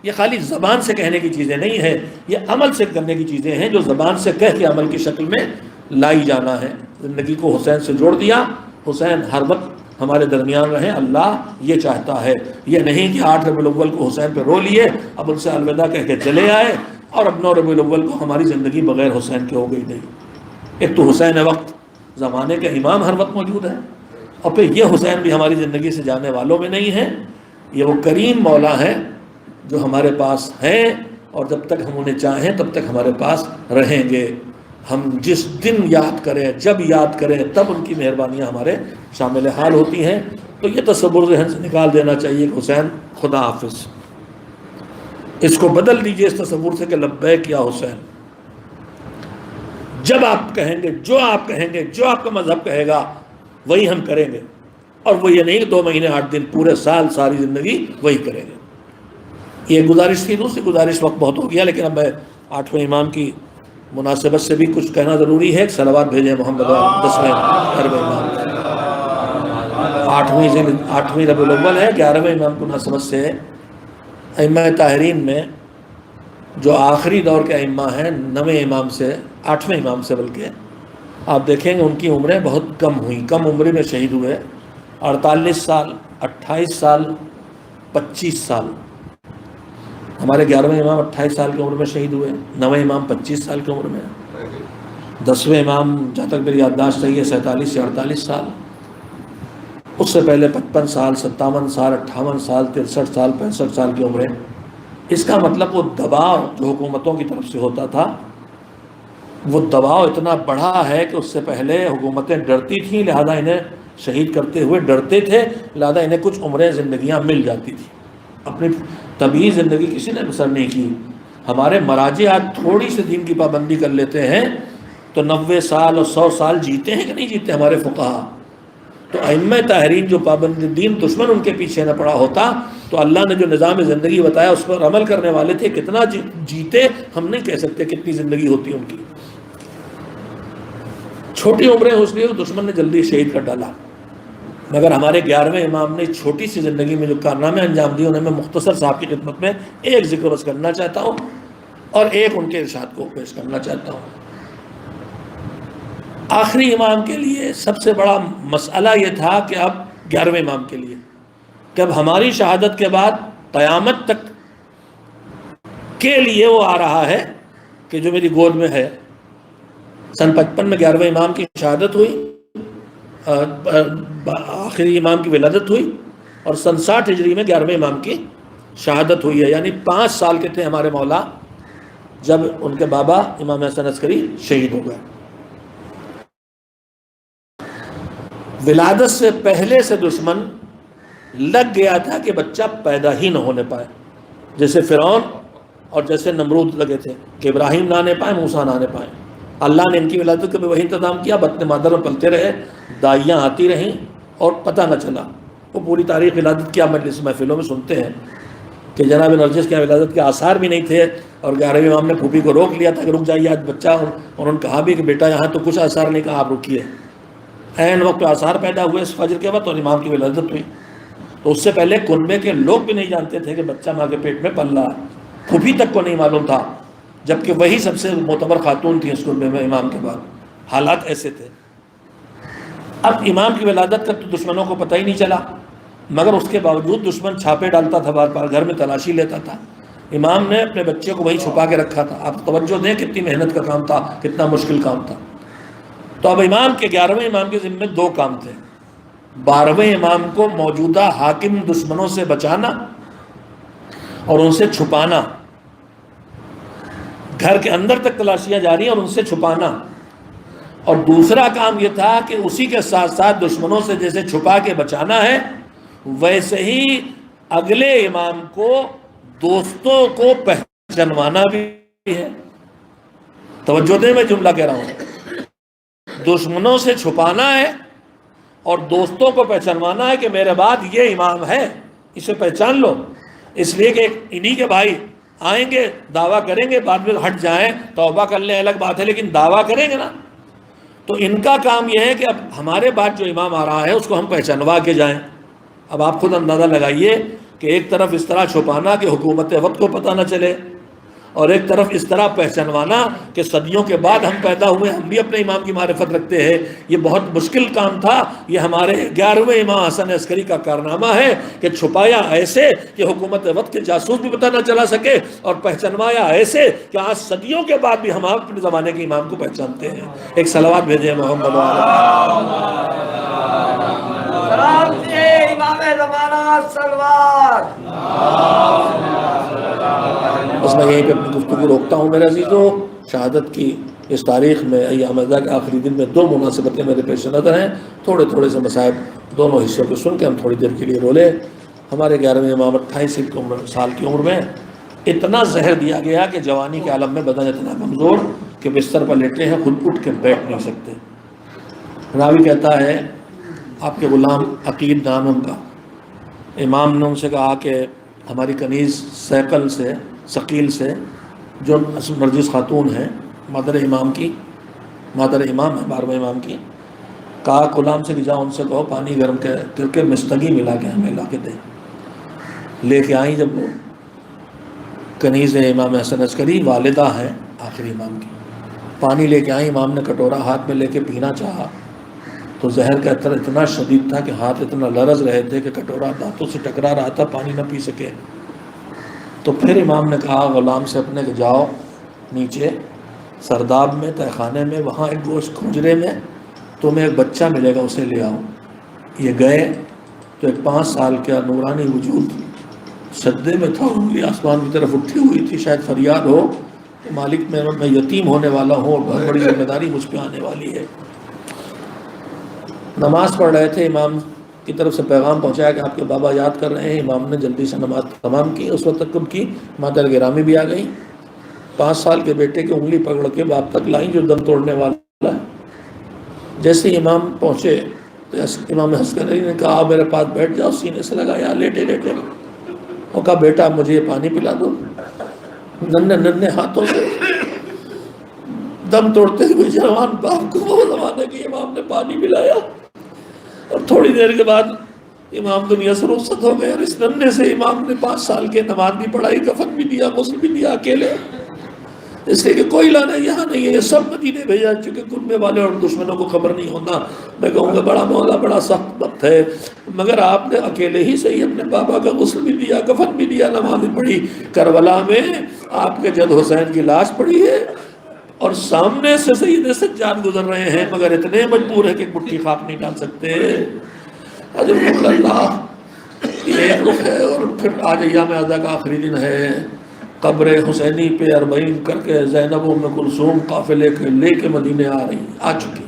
یہ خالی زبان سے کہنے کی چیزیں نہیں ہیں، یہ عمل سے کرنے کی چیزیں ہیں جو زبان سے کہہ کے عمل کی شکل میں لائی جانا ہے۔ زندگی کو حسین سے جوڑ دیا، حسین ہر وقت ہمارے درمیان رہیں، اللہ یہ چاہتا ہے۔ یہ نہیں کہ 8 ربیع الاول کو حسین پہ رو لیے، اب ان سے الوداع کہہ کے چلے آئے، اور اب 9 ربیع الاول کو ہماری زندگی بغیر حسین کے ہو گئی۔ نہیں، ایک تو حسین وقت زمانے کے امام ہر وقت موجود ہے، اور پھر یہ حسین بھی ہماری زندگی سے جانے والوں میں نہیں ہے۔ یہ وہ کریم مولا ہے جو ہمارے پاس ہیں، اور جب تک ہم انہیں چاہیں تب تک ہمارے پاس رہیں گے۔ ہم جس دن یاد کریں، جب یاد کریں، تب ان کی مہربانیاں ہمارے شامل حال ہوتی ہیں۔ تو یہ تصور ذہن سے نکال دینا چاہیے کہ حسین خدا حافظ، اس کو بدل دیجئے اس تصور سے کہ لبیک یا حسین۔ جب آپ کہیں گے، جو آپ کہیں گے، جو آپ کا مذہب کہے گا وہی ہم کریں گے، اور وہ یہ نہیں کہ 2 مہینے 8 دن، پورے سال ساری زندگی وہی کریں گے۔ یہ گزارش تھی، دوسری گزارش وقت بہت ہو گیا، لیکن اب میں 8ویں امام کی مناسبت سے بھی کچھ کہنا ضروری ہے۔ صلوات بھیجیں محمد 10ویں امام، 8ویں ربیع الاول ہے، 11ویں امام کی مناسبت سے ائمہ طاہرین میں جو آخری دور کے ائمہ ہیں، 9ویں امام سے 8ویں امام سے، بلکہ آپ دیکھیں گے ان کی عمریں بہت کم ہوئیں، کم عمری میں شہید ہوئے۔ 48 سال، 28 سال، 25 سال۔ ہمارے 11ویں امام 28 سال کی عمر میں شہید ہوئے، 9ویں امام 25 سال کی عمر میں، 10ویں امام جہاں تک میری یادداشت صحیح ہے 47 سے 48 سال۔ اس سے پہلے 55 سال، 57 سال، 58 سال، 63 سال، 65 سال کی عمریں۔ اس کا مطلب وہ دباؤ جو حکومتوں کی طرف سے ہوتا تھا، وہ دباؤ اتنا بڑھا ہے کہ اس سے پہلے حکومتیں ڈرتی تھیں، لہذا انہیں شہید کرتے ہوئے ڈرتے تھے، لہذا انہیں کچھ عمریں زندگیاں مل جاتی تھیں۔ اپنی طبعی زندگی کسی نے بسر نہیں کی۔ ہمارے مراجع آج تھوڑی سی دین کی پابندی کر لیتے ہیں تو 90 سال اور 100 سال جیتے ہیں کہ نہیں جیتے ہمارے فقہا۔ تو ائمہ طاہرین جو پابند دین دشمن ان کے پیچھے نہ پڑا ہوتا تو اللہ نے جو نظام زندگی بتایا اس پر عمل کرنے والے تھے، کتنا جیتے ہم نہیں کہہ سکتے کتنی زندگی ہوتی ان کی۔ چھوٹی عمریں اس لیے دشمن نے جلدی شہید کر ڈالا، مگر ہمارے 11ویں امام نے چھوٹی سی زندگی میں جو کارنامے انجام دیے انہیں میں مختصر صاحب کی خدمت میں ایک ذکر بس کرنا چاہتا ہوں، اور ایک ان کے ارشاد کو پیش کرنا چاہتا ہوں۔ آخری امام کے لیے سب سے بڑا مسئلہ یہ تھا کہ اب 11ویں امام کے لیے کہ اب ہماری شہادت کے بعد قیامت تک کے لیے وہ آ رہا ہے کہ جو میری گود میں ہے۔ سن 55 میں 11ویں امام کی شہادت ہوئی، آخری امام کی ولادت ہوئی، اور سن 60 ہجری میں 11ویں امام کی شہادت ہوئی ہے۔ یعنی 5 سال کے تھے ہمارے مولا جب ان کے بابا امام حسن عسکری شہید ہو گئے۔ ولادت سے پہلے سے دشمن لگ گیا تھا کہ بچہ پیدا ہی نہ ہونے پائے، جیسے فرعون اور جیسے نمرود لگے تھے کہ ابراہیم نہ آنے پائے، موسیٰ نہ آنے پائے۔ اللہ نے ان کی ولادت کا بھی وہی انتظام کیا، بطن مادر میں پلتے رہے، دائیاں آتی رہیں اور پتہ نہ چلا۔ وہ پوری تاریخ ولادت کیا مجلس محفلوں میں سنتے ہیں کہ جناب نرجس کے ولادت کے آثار بھی نہیں تھے، اور 11ویں امام نے پھوپھی کو روک لیا تھا کہ رک جائیے آج بچہ، اور انہوں نے کہا بھی کہ بیٹا یہاں تو کچھ آثار نہیں، کہا آپ رکیے۔ عین وقت آثار پیدا ہوئے اس فجر کے وقت اور امام کی ولادت ہوئی۔ تو اس سے پہلے کنبے کے لوگ بھی نہیں جانتے تھے کہ بچہ ماں کے پیٹ میں پل رہا ہے، پھوپھی تک کو نہیں معلوم تھا، جبکہ وہی سب سے معتبر خاتون تھی اس کنبے میں امام کے بعد۔ حالات ایسے تھے۔ اب امام کی ولادت کا تو دشمنوں کو پتہ ہی نہیں چلا، مگر اس کے باوجود دشمن چھاپے ڈالتا تھا، بار بار گھر میں تلاشی لیتا تھا۔ امام نے اپنے بچے کو وہیں چھپا کے رکھا تھا۔ آپ توجہ دیں کتنی محنت کا کام تھا، کتنا مشکل کام تھا۔ تو اب امام کے 11ویں امام کے ذمہ 2 کام تھے۔ 12ویں امام کو موجودہ حاکم دشمنوں سے بچانا اور ان سے چھپانا۔ گھر کے اندر تک تلاشیاں جاری ہیں اور ان سے چھپانا۔ اور دوسرا کام یہ تھا کہ اسی کے ساتھ ساتھ دشمنوں سے جیسے چھپا کے بچانا ہے، ویسے ہی اگلے امام کو دوستوں کو پہچانوانا بھی ہے۔ توجہ دیں، میں جملہ کہہ رہا ہوں، دشمنوں سے چھپانا ہے اور دوستوں کو پہچانوانا ہے کہ میرے بعد یہ امام ہے، اسے پہچان لو۔ اس لیے کہ انہی کے بھائی آئیں گے، دعویٰ کریں گے، بعد میں ہٹ جائیں، توبہ کر لیں الگ بات ہے، لیکن دعویٰ کریں گے نا۔ تو ان کا کام یہ ہے کہ اب ہمارے بعد جو امام آ رہا ہے اس کو ہم پہچانوا کے جائیں۔ اب آپ خود اندازہ لگائیے کہ ایک طرف اس طرح چھپانا کہ حکومت وقت کو پتہ نہ چلے، اور ایک طرف اس طرح پہچانوانا کہ صدیوں کے بعد ہم پیدا ہوئے، ہم بھی اپنے امام کی معرفت رکھتے ہیں۔ یہ بہت مشکل کام تھا۔ یہ ہمارے 11ویں امام حسن عسکری کا کارنامہ ہے کہ چھپایا ایسے کہ حکومت وقت کے جاسوس بھی پتہ نہ چلا سکے، اور پہچانوایا ایسے کہ آج صدیوں کے بعد بھی ہم اپنے زمانے کے امام کو پہچانتے ہیں۔ ایک صلوات بھیجیں محمد امام زمانہ صلوات۔ بس میں یہیں پہ اپنی گفتگو روکتا ہوں میرے عزیزو۔ شہادت کی اس تاریخ میں ایام عزا کے آخری دن میں 2 مناسبتیں میرے پیش نظر ہیں۔ تھوڑے تھوڑے سے مصائب دونوں حصوں کو سن کے ہم تھوڑی دیر کے لیے رولے۔ ہمارے 11ویں امام 28 سال کی عمر میں اتنا زہر دیا گیا کہ جوانی کے عالم میں بدن اتنا کمزور کہ بستر پر لیٹے ہیں، خود اٹھ کے بیٹھ نہیں سکتے۔ راوی کہتا ہے آپ کے غلام عقید نام ان کا، امام نے ان سے کہا کہ ہماری کنیز ثقیل سے جو نرجس خاتون ہیں، مادر امام کی، مادر امام ہے 12ویں امام کی، کہا غلام سے کہ جاؤ ان سے کہو پانی گرم کر کے مستگی ملا کے ہمیں لا کے دیں۔ لے کے آئیں جب وہ کنیز امام حسن عسکری، والدہ ہیں آخری امام کی، پانی لے کے آئیں، امام نے کٹورا ہاتھ میں لے کے پینا چاہا تو زہر کا اثر اتنا شدید تھا کہ ہاتھ اتنا لرز رہے تھے کہ کٹورا دانتوں سے ٹکرا رہا تھا، پانی نہ پی سکے۔ تو پھر امام نے کہا غلام سے اپنے کہ جاؤ نیچے سرداب میں، تہ خانے میں، وہاں ایک گوشت کھنجرے میں تمہیں ایک بچہ ملے گا، اسے لے آؤ۔ یہ گئے تو ایک 5 سال کا نورانی وجود سجدے میں تھا، انگلی آسمان کی طرف اٹھی ہوئی تھی، شاید فریاد ہو کہ مالک میں یتیم ہونے والا ہوں اور بہت بڑی ذمہ داری مجھ پہ آنے والی ہے۔ نماز پڑھ رہے تھے، امام کی طرف سے پیغام پہنچایا کہ آپ کے بابا یاد کر رہے ہیں۔ امام نے جلدی سے نماز تمام کی، اس وقت تک کب کی مادر گرامی بھی آ گئی، 5 سال کے بیٹے کی انگلی پکڑ کے باپ تک لائیں جو دم توڑنے والا ہے۔ جیسے ہی امام پہنچے تو امام عسکری نے کہا میرے پاس بیٹھ جاؤ، سینے سے لگایا لیٹے لیٹے، اور کہا بیٹا مجھے یہ پانی پلا دو۔ ننھے ہاتھوں سے دم توڑتے ہوئے جوان باپ کو وہ زمانے کے امام نے پانی پلایا، اور تھوڑی دیر کے بعد امام دنیا سے رخصت ہو گئے۔ اور اس ننھے سے امام نے 5 سال کے نماز بھی پڑھائی، کفن بھی دیا، غسل بھی دیا اکیلے، اس لیے کہ کوئی لانا یہاں نہیں ہے، یہ سب مدینے بھیجا، چونکہ کنبے والے اور دشمنوں کو خبر نہیں ہونا۔ میں کہوں گا بڑا مولا بڑا سخت وقت ہے، مگر آپ نے اکیلے ہی صحیح اپنے بابا کا غسل بھی دیا، کفن بھی دیا، نماز بھی پڑھی۔ کربلا میں آپ کے جد حسین کی لاش پڑی ہے اور سامنے سے سید سجاد گزر رہے ہیں، مگر اتنے مجبور ہے کہ ایک مٹھی خاک نہیں ڈال سکتے۔ حضرت اللہ یہ رخ ہے۔ اور پھر آج ایام عزا کا آخری دن ہے، قبر حسینی پہ اربعین کر کے زینب ام کلثوم قافلے کے لے کے مدینے آ چکی۔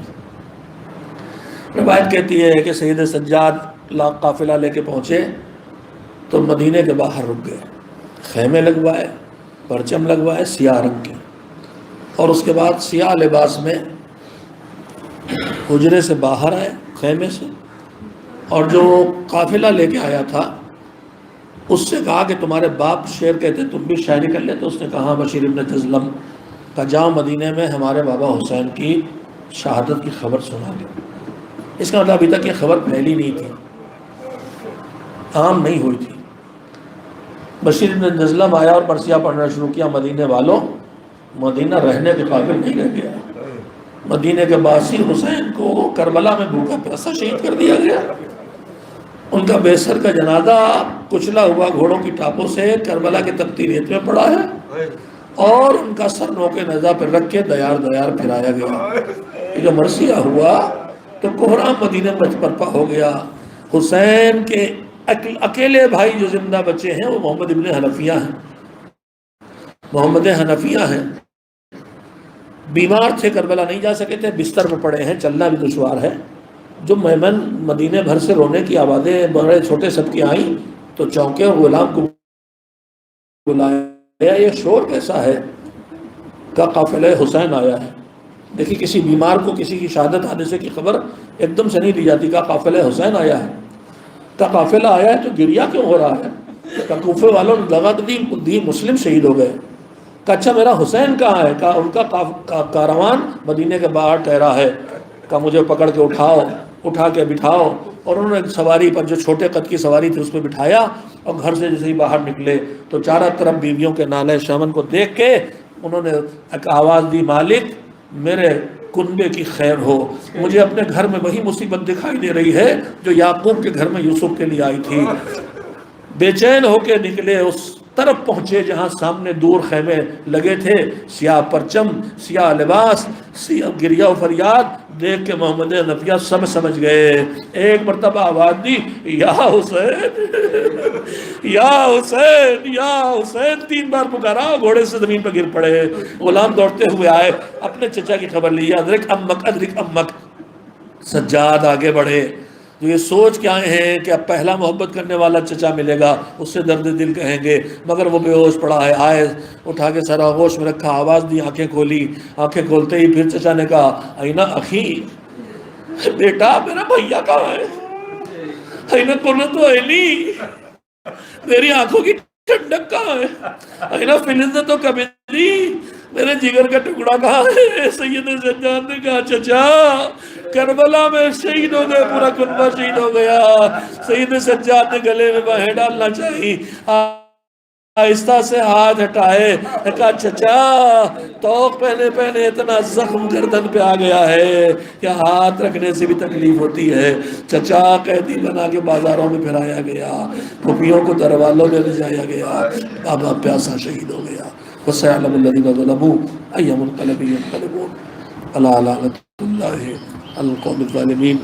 روایت کہتی ہے کہ سید سجاد قافلہ لے کے پہنچے تو مدینے کے باہر رک گئے، خیمے لگوائے، پرچم لگوائے سیاہ رنگ کی، اور اس کے بعد سیاہ لباس میں حجرے سے باہر آئے خیمے سے، اور جو قافلہ لے کے آیا تھا اس سے کہا کہ تمہارے باپ شعر کہتے تم بھی شاعری کر لیتے؟ اس نے کہا بشیر ابن جزلم کا جاؤ مدینے میں ہمارے بابا حسین کی شہادت کی خبر سنا دو۔ اس کا مطلب ابھی تک یہ خبر پھیلی نہیں تھی، عام نہیں ہوئی تھی۔ بشیر ابن جزلم آیا اور مرثیہ پڑھنا شروع کیا، مدینے والوں مدینہ رہنے کے قابل نہیں رہ گیا، مدینے کے باسی حسین کو کربلا میں بھوکا پیاسا شہید کر دیا گیا، ان کا بے سر کا جنازہ کچلا ہوا گھوڑوں کی ٹاپوں سے کربلا کے تپتی ریت میں پڑا ہے، اور ان کا سر نوکے نیزہ پر رکھ کے دیار پھرایا گیا۔ جو مرثیہ ہوا تو کوہرام مدینے میں برپا ہو گیا۔ حسین کے اکیلے بھائی جو زندہ بچے ہیں وہ محمد ابن حنفیہ ہیں، محمد حنفیہ ہیں، بیمار تھے، کربلا نہیں جا سکے تھے، بستر پہ پڑے ہیں، چلنا بھی دشوار ہے. جو میمن مدینے بھر سے رونے کی آوازیں بڑے چھوٹے سب کی آئیں تو چونکے اور غلام کو بلایا، یہ شور کیسا ہے؟ کا قافلہ حسین آیا ہے. دیکھیے کسی بیمار کو کسی کی شہادت حادثے کی خبر ایک دم سے نہیں دی جاتی. کا قافلہ حسین آیا ہے. کا قافلہ آیا ہے تو گریا کیوں ہو رہا ہے؟ کا کوفے والوں نے دغا دی، مسلم شہید ہو گئے. کہ اچھا میرا حسین کہاں ہے؟ کہ ان کا کاروان مدینے کے باہر ٹھہرا ہے. کہ مجھے پکڑ کے اٹھا کے بٹھاؤ. اور انہوں نے سواری پر، جو چھوٹے قد کی سواری تھی، اس پہ بٹھایا اور گھر سے جیسے ہی باہر نکلے تو چاروں طرف بیویوں کے نالے شمن کو دیکھ کے انہوں نے ایک آواز دی، مالک میرے کنبے کی خیر ہو، مجھے اپنے گھر میں وہی مصیبت دکھائی دے رہی ہے جو یعقوب کے گھر میں یوسف کے لیے آئی تھی. بے چین ہو کے نکلے، اس طرف پہنچے جہاں سامنے دور خیمے لگے تھے، سیاہ پرچم، سیاہ لباس، سیاہ گریہ و فریاد دیکھ کے محمد نفیہ سب سمجھ گئے. ایک مرتبہ آواز دی، یا حسین یا حسین یا حسین، 3 بار پکارا، گھوڑے سے زمین پر گر پڑے. غلام دوڑتے ہوئے آئے، اپنے چچا کی خبر لی، ادرک امک ادرک امک. سجاد آگے بڑھے، تو یہ سوچ کے آئے ہیں کہ اب پہلا محبت کرنے والا چچا ملے گا، اس سے درد دل کہیں گے، مگر وہ بے ہوش پڑا ہے. آئے، اٹھا کے سر آغوش میں رکھا، آواز دی، آنکھیں کھولی. آنکھیں کھولتے ہی پھر چچا نے کہا، اینا اخی، بیٹا میرا بھیا کہاں ہے؟ اینا قرۃ عینی، میری آنکھوں کی ٹھنڈک کہاں ہے؟ اینا فلزت و کبدی، میرے جگر کا ٹکڑا کہاں ہے؟ سید سجاد نے کہا، چچا کربلا میں شہید ہو گئے، پورا کنبہ شہید ہو گیا. سید سجاد نے گلے میں باہیں ڈالنا چاہی، آہستہ سے ہاتھ ہٹائے. کہا چچا توق پہنے پہنے اتنا زخم گردن پہ آ گیا ہے کہ ہاتھ رکھنے سے بھی تکلیف ہوتی ہے. چچا قیدی بنا کے بازاروں میں پھرایا گیا، پھوپھیوں کو دروالوں میں لے جایا گیا، بابا پیاسا شہید ہو گیا. وَسَيَعْلَمُ الَّذِينَ ظَلَمُوا أَيَّ مُنقَلَبٍ يَنقَلِبُونَ. أَلَا لَعْنَةُ اللَّهِ عَلَى الْقَوْمِ الظَّالِمِينَ.